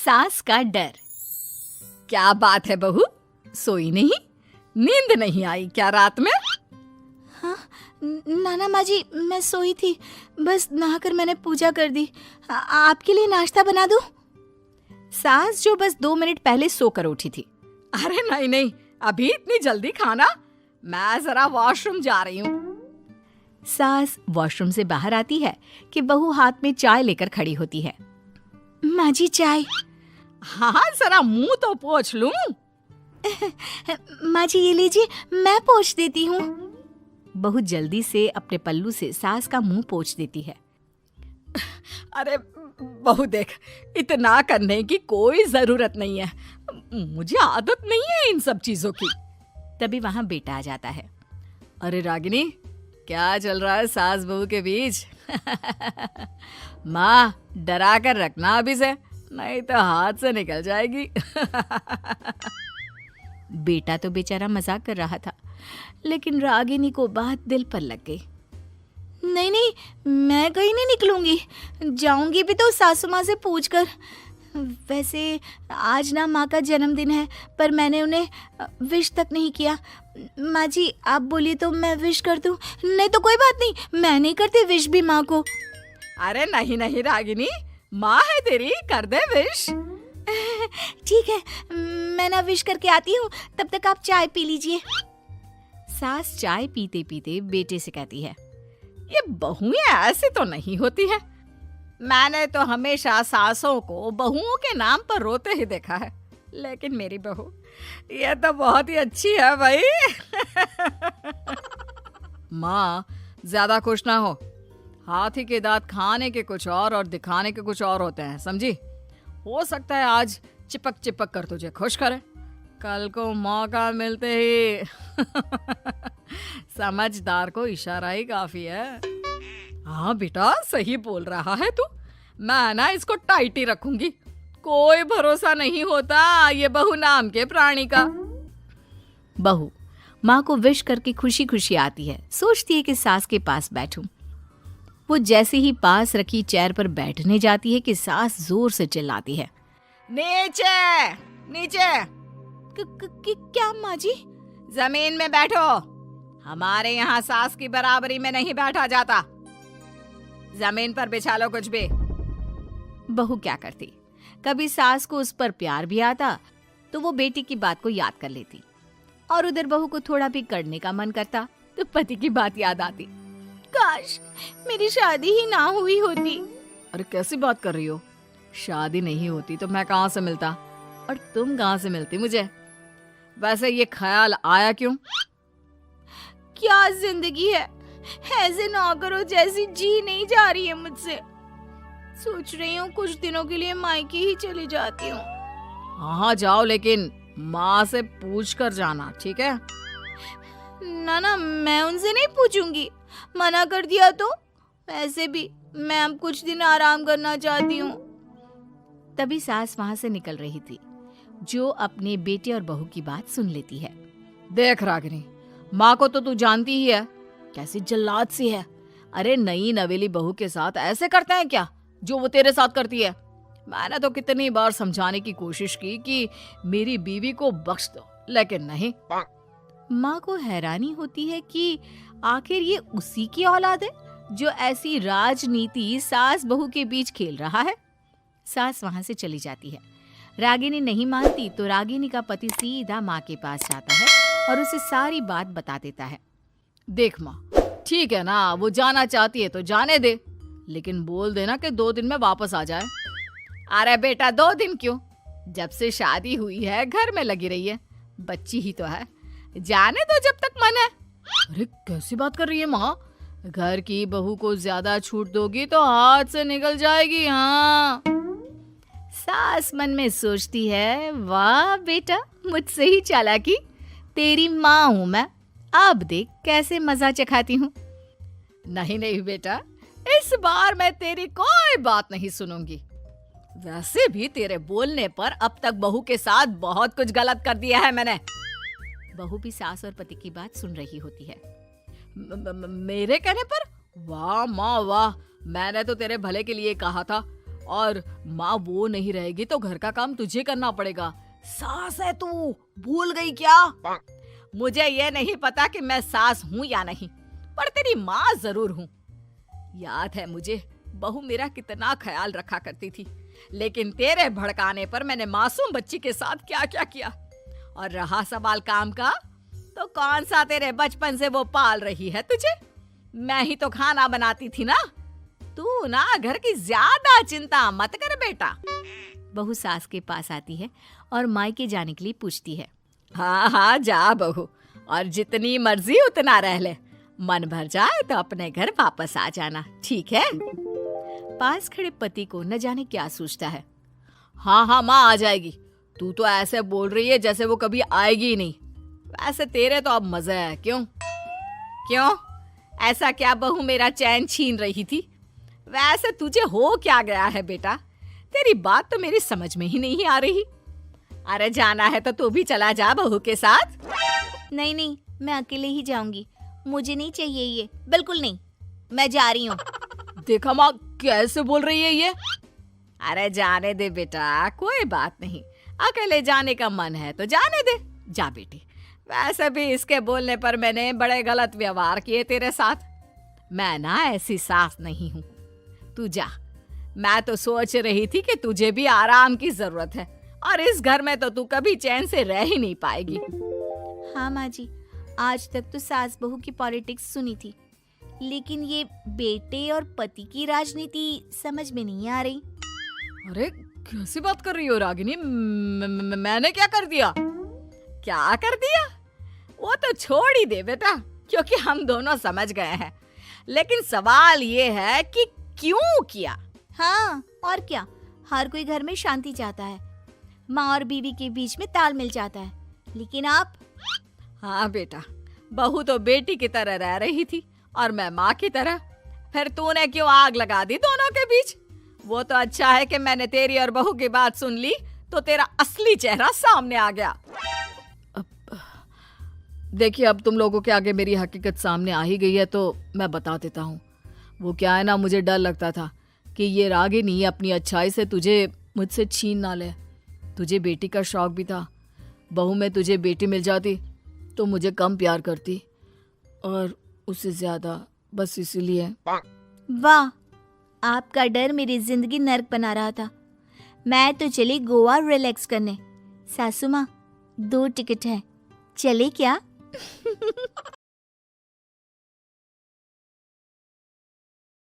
सास का डर। क्या बात है बहू, सोई नहीं? नींद नहीं आई क्या रात में? हाँ नाना माँ जी, मैं सोई थी, बस नहाकर मैंने पूजा कर दी। आपके लिए नाश्ता बना दूं? सास जो बस 2 मिनट पहले सोकर उठी थी। अरे नहीं नहीं, अभी इतनी जल्दी खाना? मैं जरा वॉशरूम जा रही हूँ। सास वॉशरूम से बाहर आती है कि बहू हाथ में चाय लेकर खड़ी होती है। माँ जी चाय। हाँ जरा मुंह तो पोंछ लूं। माँ जी ये लीजिए, मैं पोंछ देती हूँ। बहू जल्दी से अपने पल्लू से सास का मुंह पोंछ देती है। अरे बहू देख, इतना करने की कोई जरूरत नहीं है, मुझे आदत नहीं है इन सब चीजों की। तभी वहां बेटा आ जाता है। अरे रागिनी, क्या चल रहा है सास बहू के बीच? माँ डरा कर रखना अभी से, नहीं तो हाथ से निकल जाएगी। बेटा तो बेचारा मजाक कर रहा था, लेकिन रागिनी को बात दिल पर लग गई। नहीं नहीं, मैं कहीं नहीं निकलूंगी, जाऊंगी भी तो सासू माँ से पूछकर। वैसे आज ना माँ का जन्मदिन है, पर मैंने उन्हें विश तक नहीं किया। माँ जी आप बोलिए तो मैं विश कर दूं? नहीं तो कोई बात नहीं, मैं नहीं करती विश भी माँ को। अरे नहीं नहीं रागिनी, माँ है तेरी, कर दे विश। ठीक है, मैं ना विश करके आती हूँ, तब तक आप चाय पी लीजिए। सास चाय पीते पीते बेटे से कहती है, ये बहुएं ऐसी तो नहीं होती है। मैंने तो हमेशा सासों को बहुओं के नाम पर रोते ही देखा है, लेकिन मेरी बहू ये तो बहुत ही अच्छी है भाई। माँ ज्यादा खुश ना हो, हाथी के दांत खाने के कुछ और दिखाने के कुछ और होते हैं, समझी? हो सकता है आज चिपक चिपक कर तुझे खुश करे, कल को मौका मिलते ही। समझदार को इशारा ही काफी है। हाँ बेटा सही बोल रहा है तू, मैं ना इसको टाइट ही रखूंगी, कोई भरोसा नहीं होता ये बहू नाम के प्राणी का। बहू माँ को विश करके खुशी खुशी आती है, सोचती है कि सास के पास बैठूं। वो जैसे ही पास रखी चेयर पर बैठने जाती है कि सास जोर से चिल्लाती है, नीचे नीचे। क्या माँ जी? जमीन में बैठो, हमारे यहाँ सास की बराबरी में नहीं बैठा जाता, जमीन पर बिछा लो कुछ भी। बहू क्या करती, कभी सास को उस पर प्यार भी आता तो वो बेटी की बात को याद कर लेती, और उधर बहू को थोड़ा भी करने का मन करता तो पति की बात याद आती। काश मेरी शादी ही ना हुई होती। अरे कैसी बात कर रही हो, शादी नहीं होती तो मैं कहाँ से मिलता और तुम कहाँ से मिलती मुझे? वैसे ये ख्याल आया क्यों? क्या जिंदगी है, ऐसे नौकरों जैसी जी नहीं जा रही है मुझसे। सोच रही हूँ कुछ दिनों के लिए मायके ही चली जाती हूँ। हाँ जाओ, लेकिन माँ से पूछ कर जाना, ठीक है? ना मैं उनसे नहीं पूछूंगी, मना कर दिया तो। वैसे भी मैं अब कुछ दिन आराम करना चाहती हूँ। तभी सास वहां से निकल रही थी, जो अपने बेटे और बहू की बात सुन लेती है। देख रागिनी, माँ को तो तू जानती ही है, कैसी जल्लाद सी है। अरे नई नवेली बहू के साथ ऐसे करते हैं क्या जो वो तेरे साथ करती है? मैंने तो कितनी बार समझाने की कोशिश की कि मेरी बीवी को बख्श दो, लेकिन नहीं। माँ को हैरानी होती है कि आखिर ये उसी की औलाद है जो ऐसी राजनीति सास बहू के बीच खेल रहा है। सास वहां से चली जाती है। रागिनी नहीं मानती तो रागिनी का पति सीधा माँ के पास जाता है और उसे सारी बात बता देता है। देख माँ, ठीक है ना, वो जाना चाहती है तो जाने दे, लेकिन बोल देना कि 2 दिन में वापस आ जाए। अरे बेटा 2 दिन क्यों, जब से शादी हुई है घर में लगी रही है, बच्ची ही तो है, जाने दो जब तक मन है। अरे कैसी बात कर रही है माँ, घर की बहू को ज्यादा छूट दोगी तो हाथ से निकल जाएगी। हाँ, सास मन में सोचती है, वाह बेटा मुझसे ही चालाकी, तेरी माँ हूं मैं, अब देख कैसे मजा चखाती हूँ। नहीं नहीं बेटा, इस बार मैं तेरी कोई बात नहीं सुनूंगी। वैसे भी तेरे बोलने पर अब तक बहू के साथ बहुत कुछ गलत कर दिया है मैंने। बहू भी सास और पति की बात सुन रही होती है। मेरे कहने पर? वाह माँ वाह, मैंने तो तेरे भले के लिए कहा था और माँ वो नहीं रहेगी तो घर का काम तुझे करना पड़ेगा। सास है तू, भूल गई क्या? मुझे ये नहीं पता कि मैं सास हूँ या नहीं, पर तेरी माँ जरूर हूँ। याद है मुझे बहू मेरा कितना ख्याल रखा करती थी, लेकिन तेरे भड़काने पर मैंने मासूम बच्ची के साथ क्या क्या किया। और रहा सवाल काम का, तो कौन सा तेरे बचपन से वो पाल रही है तुझे? मैं ही तो खाना बनाती थी ना। तू ना घर की ज्यादा चिंता मत कर बेटा। बहू सास के पास आती है और मायके जाने के लिए पूछती है। हाँ हाँ जा बहू, और जितनी मर्जी उतना रह ले। मन भर जाए तो अपने घर वापस आ जाना, ठीक है? पास खड़े पति को न जाने क्या सोचता है। हाँ हाँ माँ आ जाएगी। तू तो ऐसे बोल रही है जैसे वो कभी आएगी ही नहीं। वैसे तेरे तो अब मजे है। क्यों क्यों ऐसा क्या बहू मेरा चैन छीन रही थी? वैसे तुझे हो क्या गया है बेटा? तेरी बात तो मेरी समझ में ही नहीं आ रही। अरे जाना है तो तू भी चला जा बहू के साथ। नहीं नहीं, मैं अकेले ही जाऊंगी। मुझे नहीं चाहिए ये, बिल्कुल नहीं। मैं जा रही हूँ। देखा माँ कैसे बोल रही है ये। अरे जाने दे बेटा, कोई बात नहीं। अकेले जाने का मन है तो जाने दे। जा बेटी। वैसे भी इसके बोलने पर मैंने बड़े गलत व्यवहार किए तेरे साथ। मैं ना ऐसी सास नहीं हूँ। तू जा। मैं तो सोच रही थी कि तुझे भी आराम की जरूरत है, और इस घर में तो तू कभी चैन से रह ही नहीं पाएगी। हाँ माँ जी, आज तक तो सास बहू की पॉलिटिक्स सुनी थी, लेकिन ये बेटे और पति की राजनीति समझ में नहीं आ रही। अरे कैसी बात कर रही हो रागिनी? मैंने क्या कर दिया? क्या कर दिया? वो तो छोड़ ही दे बेटा, क्योंकि हम दोनों समझ गए हैं। लेकिन सवाल ये है कि क्यों किया? हाँ और क्या, हर कोई घर में शांति चाहता है, माँ और बीवी के बीच में तालमेल चाहता है, लेकिन आप? हाँ बेटा, बहू तो बेटी की तरह रह रही थी और मैं माँ की तरह। फिर तूने क्यों आग लगा दी दोनों के बीच? वो तो अच्छा है कि मैंने तेरी और बहू की बात सुन ली, तो तेरा असली चेहरा सामने आ गया। देखिए अब तुम लोगों के आगे मेरी हकीकत सामने आ ही गई है तो मैं बता देता हूँ। वो क्या है ना, मुझे डर लगता था कि ये रागिनी अपनी अच्छाई से तुझे मुझसे छीन ना ले। तुझे बेटी का शौक भी था। बहू में तुझे बेटी मिल जाती तो मुझे कम प्यार करती, और उससे ज्यादा, बस इसीलिए। वाह, आपका डर मेरी जिंदगी नर्क बना रहा था। मैं तो चली गोवा रिलैक्स करने। सासू माँ, 2 टिकट है, चले क्या?